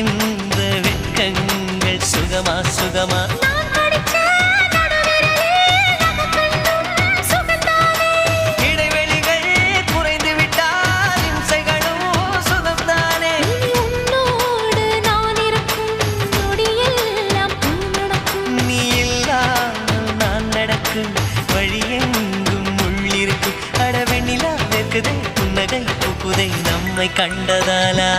இருக்கின்ற வெட்கங்கள் சுகமா சுகமா இடைவெளிகள் குறைந்து விட்டால் இம்சைகளும் சுகம்தானே உன்னோடு நான் இருக்கும் நொடியெல்லாம் நடக்கும் நீ இல்லாமல் நான் நடக்கும் வழியெங்கும் உள்ளிருக்கு அடவெண்ணிலா வெக்குதை புன்னகை பூக்குதை நம்மை கண்டதாலா